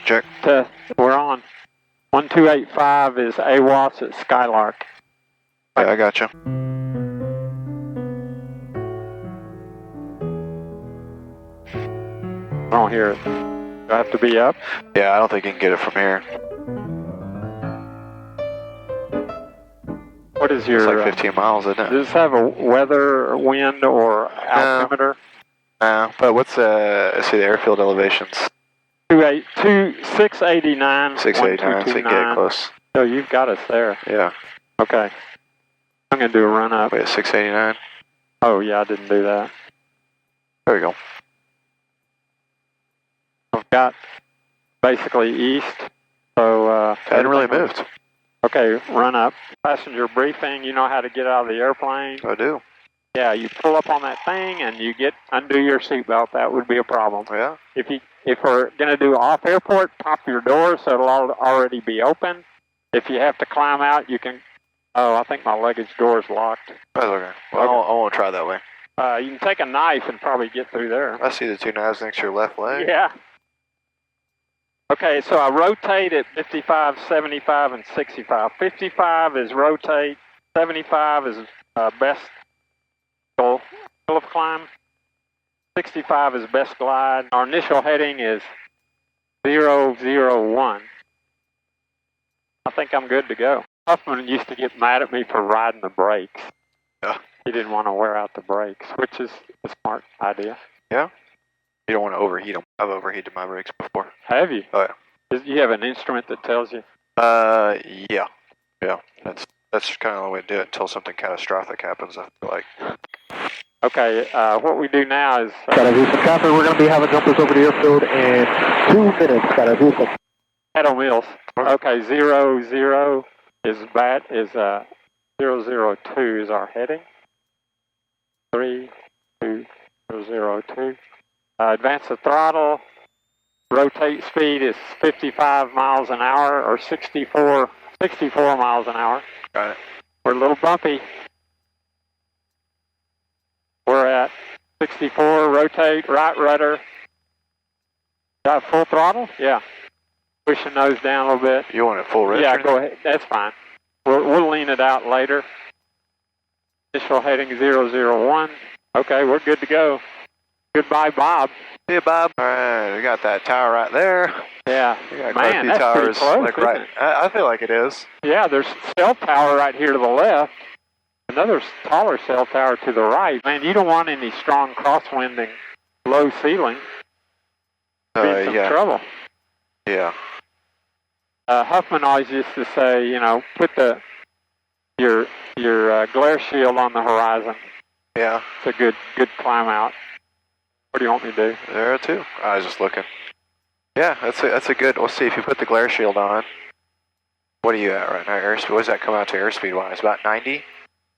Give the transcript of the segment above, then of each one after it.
Check. Test. We're on. 1285 is AWAS at Skylark. Yeah, I got you. I don't hear it. Do I have to be up? Yeah, I don't think you can get it from here. What is your... It's like 15 miles, isn't it? Does this have a weather, wind, or altimeter? No, but what's let's see the airfield elevations. 689. 689, so you can get close. So you've got us there. Yeah. Okay. I'm going to do a run up. Wait, 689? Oh, yeah, I didn't do that. There we go. I've got basically east, so... hadn't really moved. Okay, run up. Passenger briefing, you know how to get out of the airplane? I do. Yeah, you pull up on that thing and you undo your seatbelt. That would be a problem. Yeah. If we're going to do off airport, pop your door so it'll already be open. If you have to climb out, you can... Oh, I think my luggage door is locked. That's okay. Well, okay. I won't try that way. You can take a knife and probably get through there. I see the two knives next to your left leg. Yeah. Okay, so I rotate at 55, 75, and 65. 55 is rotate, 75 is best goal of climb, 65 is best glide. Our initial heading is 001. I think I'm good to go. Huffman used to get mad at me for riding the brakes. Yeah. He didn't want to wear out the brakes, which is a smart idea. Yeah? You don't want to overheat them. I've overheated my brakes before. Have you? Oh, yeah. You have an instrument that tells you? Yeah. Yeah. That's kind of the way to do it until something catastrophic happens, I feel like. Okay, what we do now is... Crawford, we're going to be having jumpers over the airfield in 2 minutes. Head on wheels. Okay, 00 is 002 is our heading. 32002. Advance the throttle. Rotate speed is 55 miles an hour or 64 miles an hour. Got it. We're a little bumpy. We're at 64, rotate, right rudder. Got full throttle? Yeah. Push the nose down a little bit. You want it full rest? Yeah, go ahead. That's fine. We'll lean it out later. Initial heading 001. Okay, we're good to go. Goodbye, Bob. See you, Bob. All right, we got that tower right there. Yeah. We got quite a few towers, close, like right. I feel like it is. Yeah, there's a cell tower right here to the left. Another taller cell tower to the right. Man, you don't want any strong crosswinding, low ceiling. Be in some trouble. Yeah. Huffman always used to say, you know, put your glare shield on the horizon. Yeah. It's a good climb out. What do you want me to do? There too. I was just looking. Yeah, that's a good. We'll see if you put the glare shield on. What are you at right now? Airspeed. What does that come out to airspeed wise? About 90.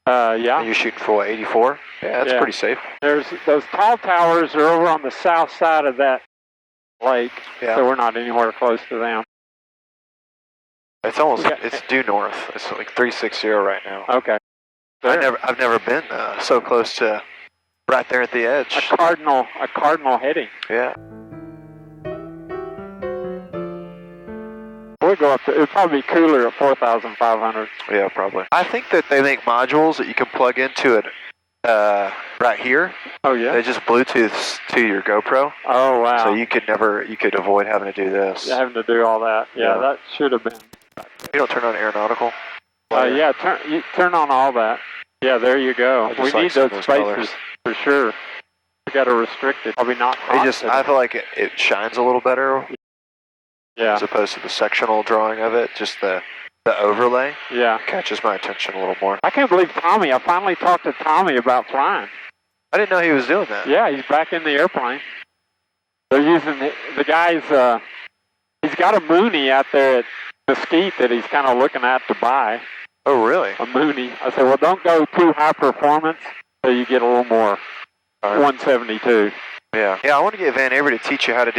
Yeah. And you're shooting for what, 84? Yeah, that's pretty safe. There's those tall towers are over on the south side of that lake, so we're not anywhere close to them. It's almost it's due north. It's like 360 right now. Okay. I've never been so close to right there at the edge. A cardinal heading. Yeah. We'll go up to, it'll probably be cooler at 4,500. Yeah, probably. I think that they make modules that you can plug into it right here. Oh, yeah? They just Bluetooth to your GoPro. Oh, wow. So you could avoid having to do this. Having to do all that. Yeah, that should have been. You don't turn on aeronautical? Yeah, turn on all that. Yeah, there you go. We need those spaces colors. For sure. We got to restrict it. Probably not hot. I feel like it shines a little better. Yeah. As opposed to the sectional drawing of it, just the overlay. Yeah. Catches my attention a little more. I can't believe Tommy. I finally talked to Tommy about flying. I didn't know he was doing that. Yeah, he's back in the airplane. They're using the guy's. He's got a Mooney out there at Mesquite that he's kind of looking at to buy. Oh, really? A Mooney. I said, well, don't go too high performance, so you get a little more. 172. Yeah. Yeah, I want to get Van Avery to teach you how to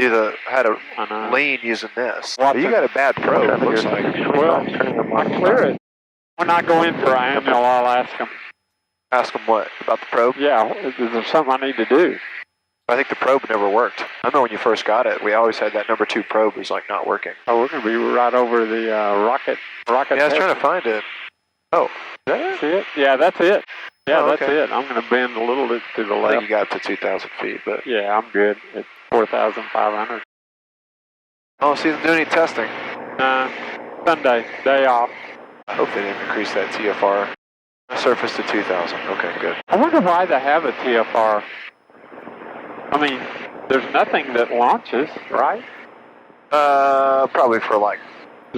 lean using this. You got a bad probe, it looks like. Well, I'll clear it. When I go in for an annual, I'll ask him. Ask him what? About the probe? Yeah, is there something I need to do? I think the probe never worked. I remember when you first got it, we always had that number 2 probe was like not working. Oh, we're going to be right over the rocket. Yeah, I was trying to find it. Oh, is that it? See it? Yeah, that's it. Yeah, Oh, that's okay. it. I'm going to bend a little bit to the I left. think you got up to 2,000 feet, but... Yeah, I'm good. It's 4,500. Oh, see them doing any testing. Sunday, day off. I hope they didn't increase that TFR. Surface to 2,000. Okay, good. I wonder why they have a TFR. I mean, there's nothing that launches, right? Probably for like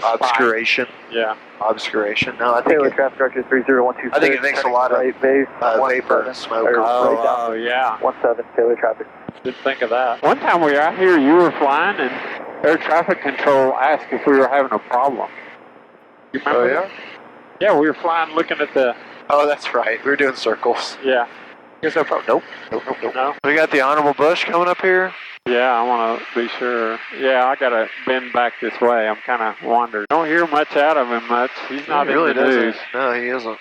obscuration. Yeah. Obscuration. No, I think Taylor traffic director 30126. I think it makes a lot of vapor and smoke. Oh, yeah. 17 Taylor traffic. Didn't think of that. One time we were out here, you were flying, and air traffic control asked if we were having a problem. You remember? Oh, yeah? Yeah, we were flying looking at the... Oh, that's right. We were doing circles. Yeah. There's no problem. Nope. No? We got the Honorable Bush coming up here. Yeah, I want to be sure. Yeah, I got to bend back this way. I'm kind of wandered. Don't hear much out of him much. He's not He really in the news. doesn't. No, he isn't.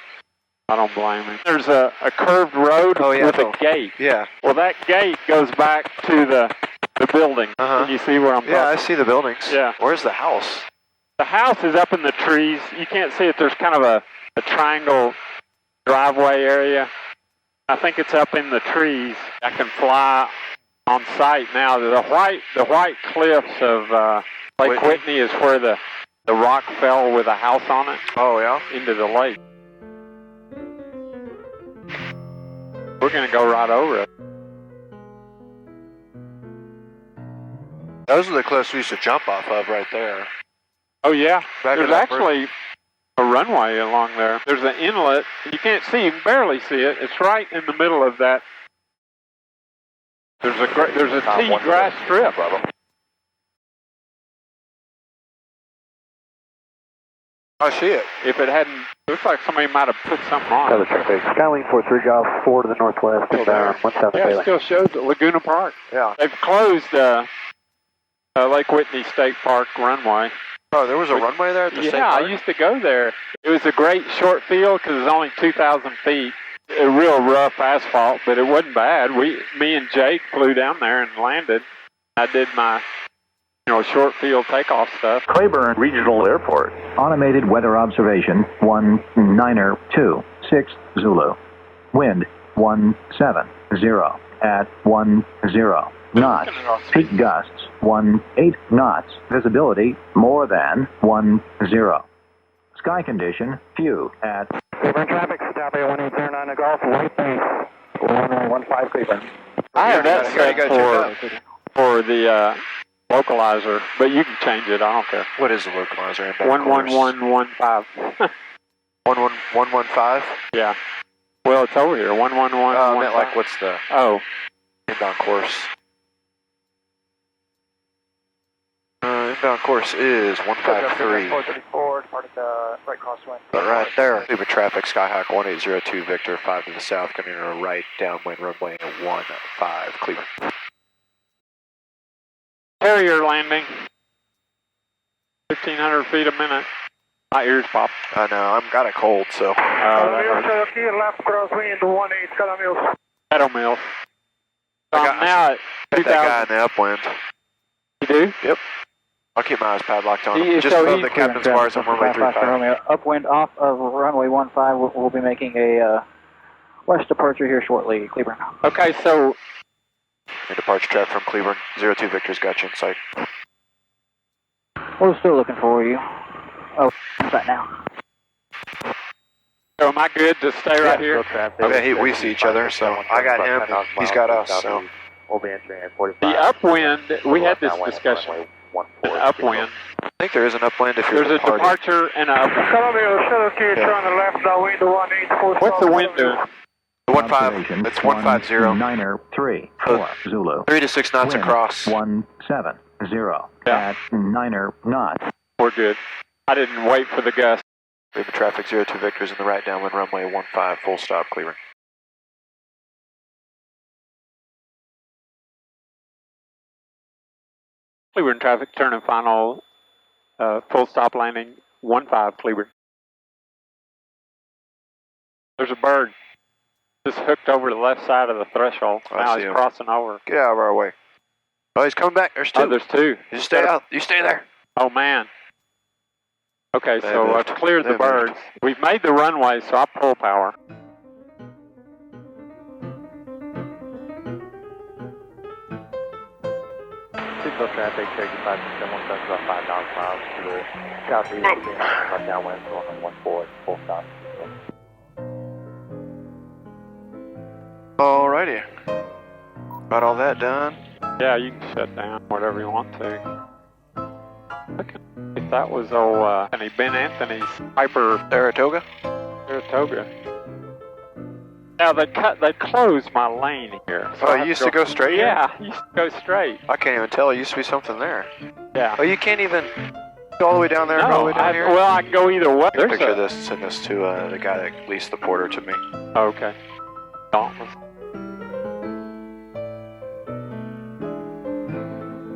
I don't blame him. There's a curved road with a gate. Yeah. Well, that gate goes back to the building. Uh-huh. Can you see where I'm talking? Yeah, I see the buildings. Yeah. Where's the house? The house is up in the trees. You can't see it. There's kind of a triangle driveway area. I think it's up in the trees. I can fly on site now. The white cliffs of Lake Whitney is where the rock fell with a house on it. Oh, yeah? Into the lake. We're going to go right over it. Those are the cliffs we used to jump off of right there. Oh, yeah. Back There's actually a runway along there. There's an inlet. You can't see. You can barely see it. It's right in the middle of that. There's a tea grass strip. I see it. If it hadn't, it looks like somebody might have put something on Taylor it. traffic. Skylink 43 Golf 4 to the northwest. Still there. 17 Yeah, it Taylor. still shows at Laguna Park. Yeah. They've closed Lake Whitney State Park runway. Oh, there was a runway there at the state park? Yeah, I used to go there. It was a great short field because it's only 2,000 feet. A real rough asphalt, but it wasn't bad. Me and Jake flew down there and landed. I did my, short field takeoff stuff. Cleburne Regional Airport. Automated weather observation 192 Zulu. Wind 170 at 10 knots. Peak gusts 18 knots. Visibility more than 10. Sky condition few at Cleburne traffic, stop at 1809 to Golf, white base, 1115 Cleburne. I have that You gotta set for the localizer, but you can change it. I don't care. What is the localizer? 11115. 11115? Yeah. Well, it's over here. 11115. I meant like what's the inbound course? Inbound course is 153. 434, departed right crosswind. But right there, Cleburne traffic, Skyhawk 1802 Victor 5 to the south, coming in a right downwind runway at 15 Cleburne. Carrier landing. 1,500 feet a minute. My ears pop. I know, I've got a cold, so. Cherokee, left crosswind, 18 Calamills. Saddle Mills. So I'm now at Got 2,000. that guy in the upwind. You do? Yep. I'll keep my eyes padlocked on He him. is Just so above easy. the captain's bars on runway 35. Upwind off of runway 15. We'll be making a west departure here shortly, Cleburne. Okay, so And departure traffic from Cleburne. 02 Victor's got you in sight. We're still looking for you. Oh, right now. am I good to stay right here? Okay, we see each other, so I got him, he's got us, so. We'll be entering at 45. The upwind, we had this discussion. An upwind. I think there is an upwind if you're There's a departure and an upwind. Cherokee, turn the left, downwind 184. What's the wind doing? The 15, it's 150. Niner 3 4 Zulu. 3 to 6 knots Wind across. 170 Yeah. at 9 knots. We're good. I didn't wait for the gust. Cleburne traffic 02 Victor's in the right downwind runway 15, full stop, Cleburne. Cleburne traffic, turn and final, full stop landing, 15 Cleburne. There's a bird. Just hooked over the left side of the threshold. I Now see he's him. crossing over. Get out of our way. Oh, he's coming back. There's two. Oh, there's two. You stay out. You stay there. Oh, man. Okay, They so moved. I've cleared They the birds. We've made the runway, so I pull power. Signal traffic, 35%, 1 about 5 miles to the southeast, right downwind, on 14, full stop. Alrighty. Got all that done. Yeah, you can shut down whatever you want to. Okay. If that was Ben Anthony's Piper Saratoga? Saratoga. Now they closed my lane here. So Oh, I you have used to go straight here? Yeah, I used to go straight. I can't even tell. There used to be something there. Yeah. Oh, you can't even go all the way down there, all the way down here? Well, I can go either way. There's Picture a, this, send this to the guy that leased the Porter to me. Okay. Dauntless.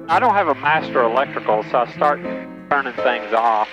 I don't have a master electrical, so I start turning things off.